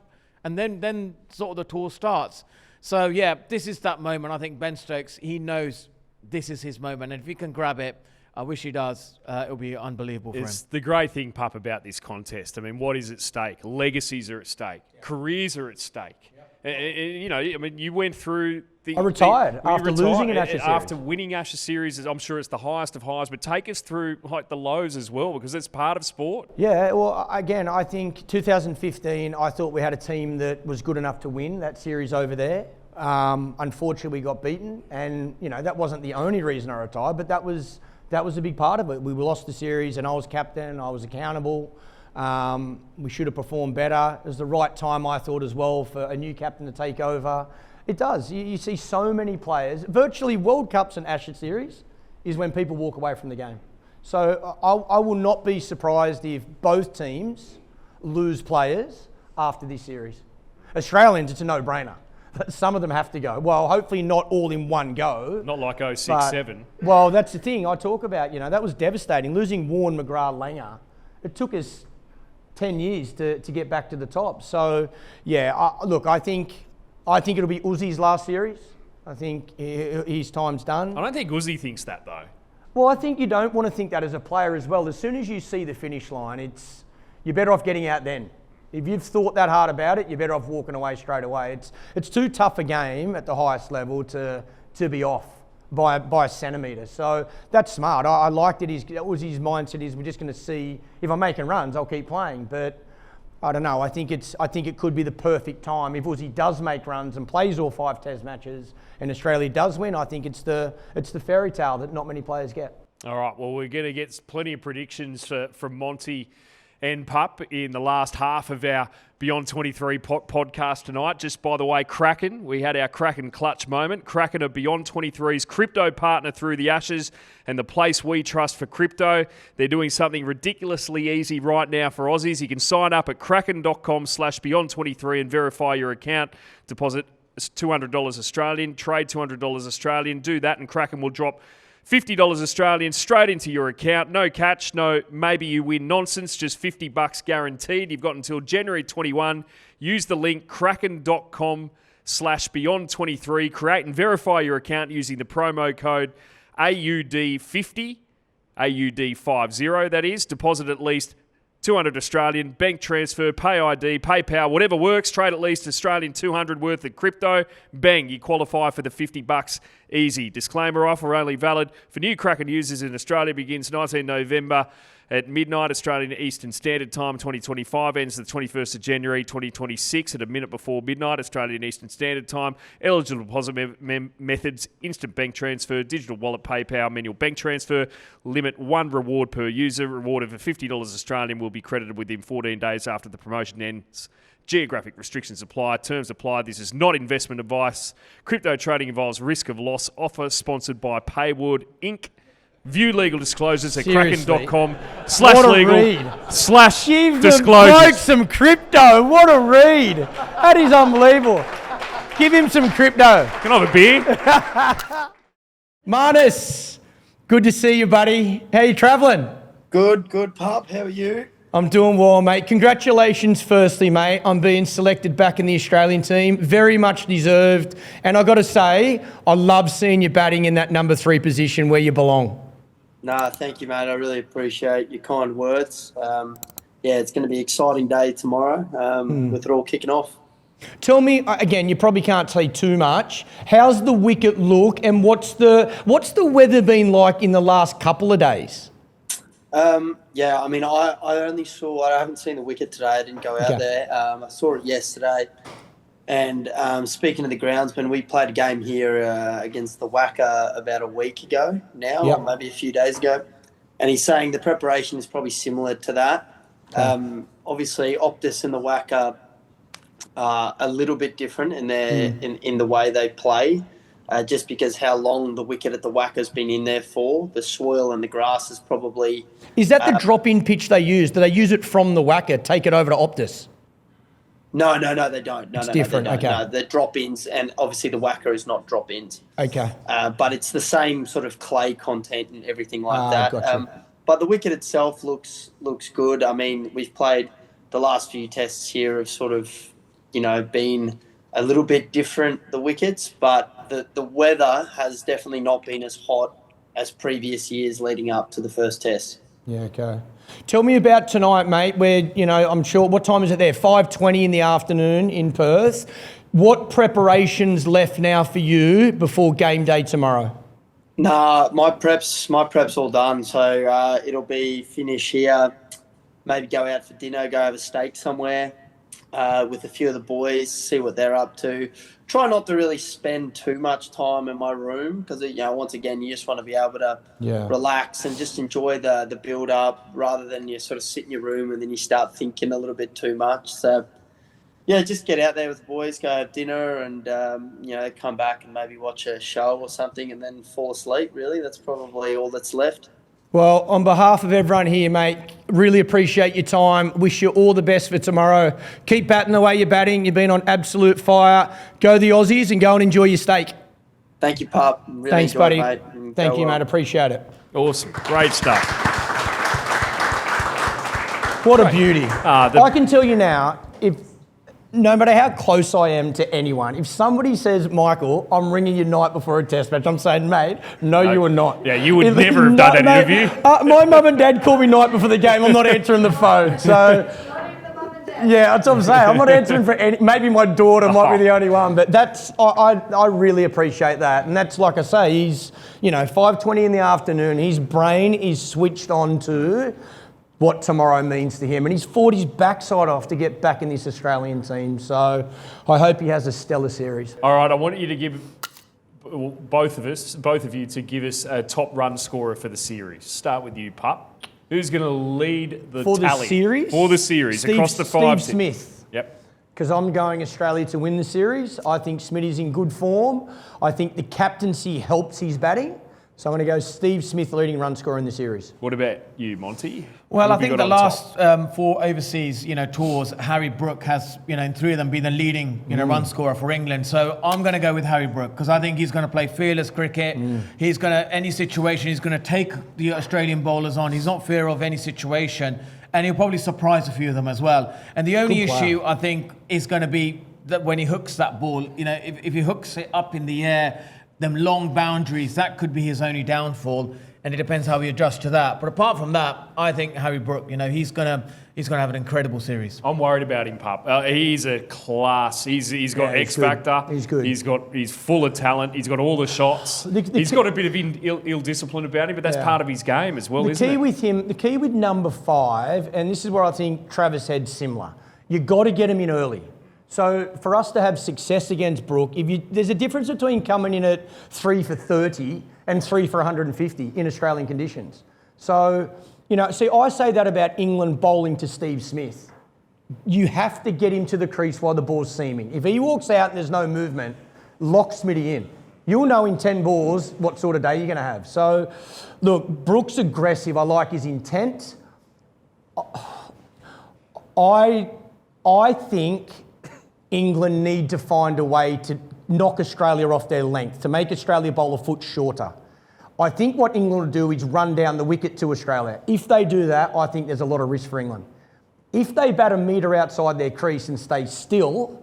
and then sort of the tour starts. So yeah, this is that moment. I think Ben Stokes, he knows this is his moment, and if he can grab it, I wish he does. It'll be unbelievable for him. It's the great thing, Pup, about this contest. I mean, what is at stake? Legacies are at stake. Yeah. Careers are at stake. Yeah. You know, I mean, you went through the... I retired after losing an Ashes series. After winning Ashes series, I'm sure it's the highest of highs, but take us through like the lows as well, because it's part of sport. Yeah, well, again, I think 2015, I thought we had a team that was good enough to win that series over there. Unfortunately, we got beaten, and, you know, that wasn't the only reason I retired, but that was a big part of it. We lost the series and I was captain, I was accountable. We should have performed better. It was the right time, I thought, as well, for a new captain to take over. It does. You see so many players, virtually World Cups and Ashes series is when people walk away from the game. So I will not be surprised if both teams lose players after this series. Australians, it's a no-brainer. Some of them have to go. Well, hopefully not all in one go. Not like 06-07. Well, that's the thing I talk about. You know, that was devastating. Losing Warren, McGrath, Langer, it took us 10 years to get back to the top. So, yeah, look, I think it'll be Uzi's last series. I think his time's done. I don't think Uzi thinks that, though. Well, I think you don't want to think that as a player as well. As soon as you see the finish line, you're better off getting out then. If you've thought that hard about it, you're better off walking away straight away. It's too tough a game at the highest level to be off by a centimetre. So that's smart. I liked it. That was his mindset. We're just going to see if I'm making runs, I'll keep playing. But I don't know. I think it could be the perfect time if Uzi does make runs and plays all 5 Test matches and Australia does win. I think it's the fairy tale that not many players get. All right. Well, we're going to get plenty of predictions from Monty and Pup in the last half of our Beyond 23 podcast tonight. Just by the way, Kraken, we had our Kraken clutch moment. Kraken are Beyond 23's crypto partner through the Ashes and the place we trust for crypto. They're doing something ridiculously easy right now for Aussies. You can sign up at kraken.com/Beyond23 and verify your account. Deposit $200 Australian, trade $200 Australian. Do that and Kraken will drop $50 Australian straight into your account. No catch, no maybe you win nonsense, just $50 guaranteed. You've got until January 21. Use the link kraken.com/beyond23. Create and verify your account using the promo code AUD50, AUD50, that is. Deposit at least 200 Australian, bank transfer, pay ID, PayPal, whatever works. Trade at least Australian 200 worth of crypto. Bang, you qualify for the $50 easy. Disclaimer, offer only valid for new Kraken users in Australia. Begins 19 November at midnight Australian Eastern Standard Time 2025. Ends the 21st of January 2026 at a minute before midnight Australian Eastern Standard Time. Eligible deposit methods: instant bank transfer, digital wallet, PayPal, manual bank transfer. Limit 1 reward per user. Reward of $50 Australian will be credited within 14 days after the promotion ends. Geographic restrictions apply. Terms apply. This is not investment advice. Crypto trading involves risk of loss. Offer sponsored by Paywood Inc. View legal disclosures at kraken.com/legal/disclosures. Broke some crypto. What a read. That is unbelievable. Give him some crypto. Can I have a beer? Marnus, good to see you, buddy. How you travelling? Good, pup. How are you? I'm doing well, mate. Congratulations, firstly, mate, on being selected back in the Australian team. Very much deserved. And I got to say, I love seeing you batting in that number 3 position where you belong. Nah, thank you, mate. I really appreciate your kind words. It's going to be an exciting day tomorrow with it all kicking off. Tell me, again, you probably can't say too much. How's the wicket look, and what's the weather been like in the last couple of days? I mean, I haven't seen the wicket today. I didn't go out there. I saw it yesterday. And speaking of the groundsman, we played a game here against the Wacker about a week ago now, or maybe a few days ago. And he's saying the preparation is probably similar to that. Obviously, Optus and the Wacker are a little bit different in their in the way they play, just because how long the wicket at the Wacker's been in there for. The soil and the grass is probably... Is that the drop-in pitch they use? Do they use it from the Wacker, take it over to Optus? No, they don't. No, it's different. They don't. Okay. No, they're drop-ins, and obviously the Wacker is not drop-ins. Okay. But it's the same sort of clay content and everything like that. Gotcha. But the wicket itself looks good. I mean, we've played the last few tests here have sort of, been a little bit different, the wickets, but the weather has definitely not been as hot as previous years leading up to the first test. Yeah, okay. Tell me about tonight, mate, where, I'm sure, what time is it there? 5:20 in the afternoon in Perth. What preparations left now for you before game day tomorrow? Nah, my prep's all done. So it'll be finish here, maybe go out for dinner, go have a steak somewhere with a few of the boys, see what they're up to. Try not to really spend too much time in my room because, once again, you just want to be able to relax and just enjoy the build-up rather than you sort of sit in your room and then you start thinking a little bit too much. So, just get out there with the boys, go have dinner and, come back and maybe watch a show or something and then fall asleep, really. That's probably all that's left. Well, on behalf of everyone here, mate, really appreciate your time. Wish you all the best for tomorrow. Keep batting the way you're batting. You've been on absolute fire. Go the Aussies and go and enjoy your steak. Thank you, Pup. Really Thanks, buddy. mate. Thank you, mate. Appreciate it. Awesome. Great stuff. What a beauty. I can tell you now, no matter how close I am to anyone, if somebody says, Michael, I'm ringing you night before a test match, I'm saying, mate, no, you are not. Yeah, you would never have done that interview. My mum and dad called me night before the game. I'm not answering the phone. So, yeah, that's what I'm saying. I'm not answering for any. Maybe my daughter might be the only one, but I really appreciate that. And that's like I say, he's 5:20 in the afternoon. His brain is switched on to what tomorrow means to him. And he's fought his backside off to get back in this Australian team. So I hope he has a stellar series. All right, I want you to give both of you to give us a top run scorer for the series. Start with you, Pup. Who's going to lead the tally? For the series, across the 5 Steve Smith. Yep. Because I'm going Australia to win the series. I think Smitty's in good form. I think the captaincy helps his batting. So I'm going to go Steve Smith leading run scorer in the series. What about you, Monty? Well, Who I have you think got the on top? last 4 overseas, tours, Harry Brook has, in 3 of them, been the leading, run scorer for England. So I'm going to go with Harry Brook because I think he's going to play fearless cricket. He's going to, any situation, he's going to take the Australian bowlers on. He's not fear of any situation, and he'll probably surprise a few of them as well. And the only issue I think is going to be that when he hooks that ball, if he hooks it up in the air, them long boundaries, that could be his only downfall, and it depends how he adjusts to that. But apart from that, I think Harry Brook, he's gonna have an incredible series. I'm worried about him, pup. He's a class. He's got X factor. He's good. He's full of talent. He's got all the shots. He's got a bit of ill discipline about him, but that's part of his game as well, isn't it? The key with number 5, and this is where I think Travis Head's similar. You got to get him in early. So for us to have success against Brook, there's a difference between coming in at 3 for 30 and 3 for 150 in Australian conditions. So, I say that about England bowling to Steve Smith. You have to get him to the crease while the ball's seaming. If he walks out and there's no movement, lock Smitty in. You'll know in 10 balls what sort of day you're going to have. So, look, Brook's aggressive. I like his intent. I think England need to find a way to knock Australia off their length, to make Australia bowl a foot shorter. I think what England will do is run down the wicket to Australia. If they do that, I think there's a lot of risk for England. If they bat a metre outside their crease and stay still,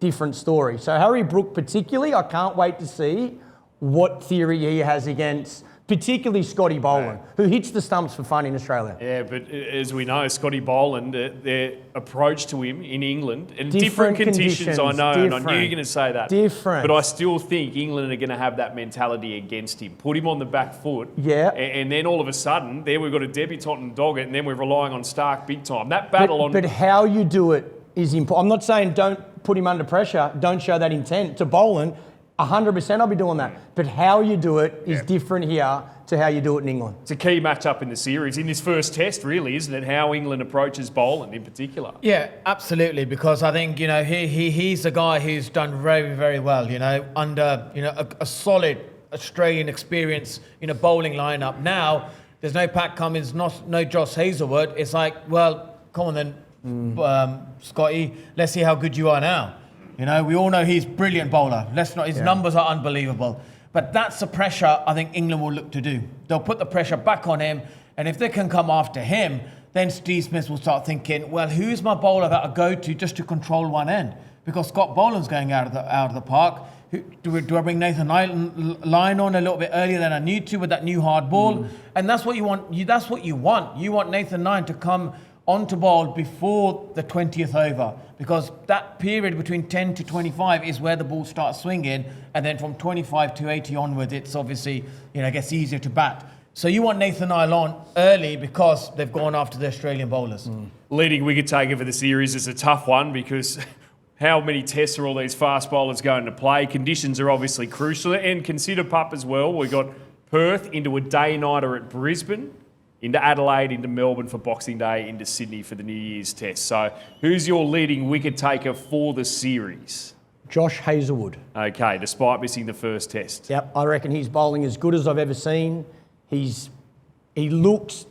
different story. So Harry Brook particularly, I can't wait to see what theory he has against particularly Scotty Boland, who hits the stumps for fun in Australia. Yeah, but as we know, Scotty Boland, their approach to him in England, and different conditions, I know, and I knew you were going to say that. Different. But I still think England are going to have that mentality against him. Put him on the back foot. Yeah. And then all of a sudden, there we've got a debutant and dog it, and then we're relying on Stark big time. That battle But how you do it is important. I'm not saying don't put him under pressure, don't show that intent to Boland. 100% I'll be doing that. But how you do it is different here to how you do it in England. It's a key match-up in the series, in this first test, really, isn't it? How England approaches Boland in particular. Yeah, absolutely, because I think, he's a guy who's done very, very well, under, a solid Australian experience, bowling lineup. Now, there's no Pat Cummins, no Josh Hazlewood. It's like, well, come on then, Scotty, let's see how good you are now. We all know he's a brilliant bowler. His numbers are unbelievable. But that's the pressure I think England will look to do. They'll put the pressure back on him, and if they can come after him, then Steve Smith will start thinking, well, who's my bowler that I go to just to control one end? Because Scott Boland's going out of the park. Do I bring Nathan Lyon on a little bit earlier than I need to with that new hard ball? And that's what you want. That's what you want. You want Nathan Lyon to come onto bowl before the 20th over, because that period between 10 to 25 is where the ball starts swinging, and then from 25 to 80 onwards, it's obviously, gets easier to bat. So you want Nathan Lyon on early because they've gone after the Australian bowlers. Leading wicket taker for the series is a tough one because how many tests are all these fast bowlers going to play? Conditions are obviously crucial, and consider, pup, as well. We've got Perth into a day-nighter at Brisbane, into Adelaide, into Melbourne for Boxing Day, into Sydney for the New Year's Test. So who's your leading wicket taker for the series? Josh Hazlewood. Okay, despite missing the first test. Yep, I reckon he's bowling as good as I've ever seen. He looks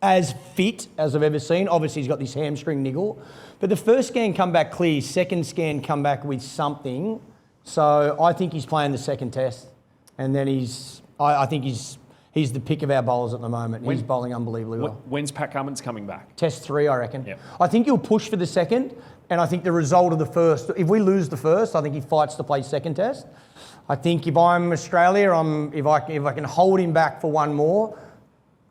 as fit as I've ever seen. Obviously, he's got this hamstring niggle. But the first scan come back clear, second scan come back with something. So I think he's playing the second test. And then I think he's the pick of our bowlers at the moment. He's bowling unbelievably well. When's Pat Cummins coming back? Test 3, I reckon. Yep. I think he'll push for the second, and I think the result of the first, if we lose the first, I think he fights to play second test. I think if I'm Australia, if I can hold him back for one more,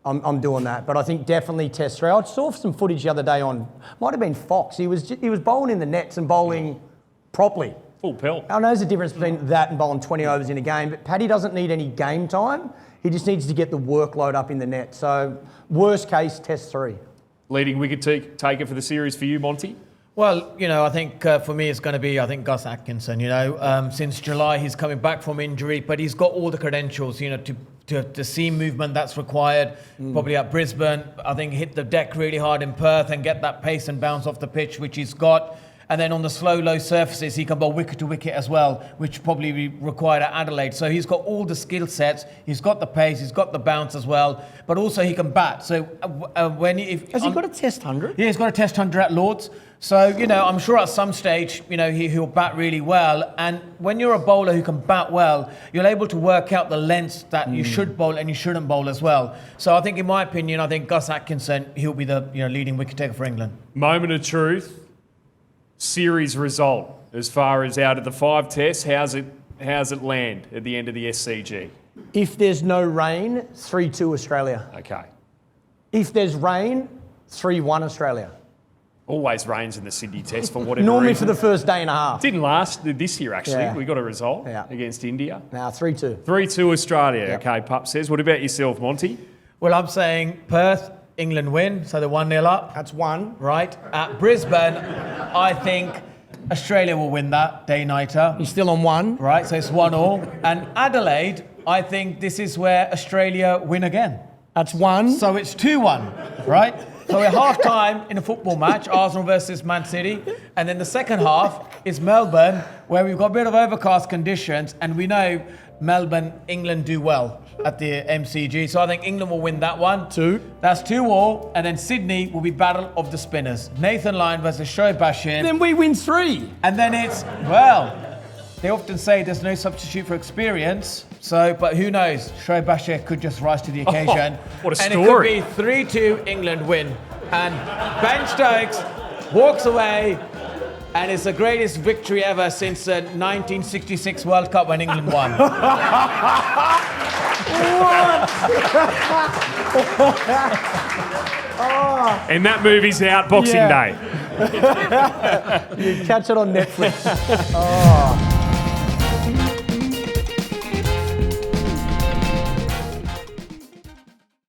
I'm doing that. But I think definitely test 3. I saw some footage the other day might have been Fox. He was bowling in the nets and bowling properly. Full pelt. I know there's a difference between that and bowling 20 overs in a game, but Paddy doesn't need any game time. He just needs to get the workload up in the net. So, worst case, test 3. Leading wicket taker for the series for you, Monty? Well, I think for me it's going to be, Gus Atkinson. Since July he's coming back from injury, but he's got all the credentials, to see movement that's required. Probably at Brisbane, I think hit the deck really hard in Perth and get that pace and bounce off the pitch, which he's got. And then on the slow, low surfaces, he can bowl wicket to wicket as well, which probably be required at Adelaide. So he's got all the skill sets. He's got the pace. He's got the bounce as well. But also he can bat. So Has he got a Test 100? Yeah, he's got a Test 100 at Lords. So, you know, I'm sure at some stage, you know, he'll bat really well. And when you're a bowler who can bat well, you're able to work out the lengths that you should bowl and you shouldn't bowl as well. So I think, in my opinion, I think Gus Atkinson, he'll be the leading wicket taker for England. Moment of truth. Series result as far as out of the 5 tests, how's it land at the end of the SCG? If there's no rain, 3-2 Australia. Okay. If there's rain, 3-1 Australia. Always rains in the Sydney Test for whatever Normally reason. for the first day and a half. Didn't last this year, actually. Yeah. We got a result Yeah. against India. Now 3-2. 3-2 Australia. Yep. Okay, Pup says. What about yourself, Monty? Well, I'm saying Perth, England win, so they're 1-0 up. That's 1. Right. At Brisbane, I think Australia will win that day-nighter. He's still on 1. Right, so it's 1-1. And Adelaide, I think this is where Australia win again. That's 1. So it's 2-1, right? So we're half-time in a football match, Arsenal versus Man City. And then the second half is Melbourne, where we've got a bit of overcast conditions. And we know Melbourne, England do well at the MCG. So I think England will win that one. 2. That's 2-2. And then Sydney will be battle of the spinners. Nathan Lyon versus Shoaib Bashir. Then we win 3. And then it's, well, they often say there's no substitute for experience. So, but who knows? Shoaib Bashir could just rise to the occasion. What a and story. it could be 3-2 England win. And Ben Stokes walks away, and it's the greatest victory ever since the 1966 World Cup when England won. And that movie's out Boxing Yeah. Day. You catch it on Netflix.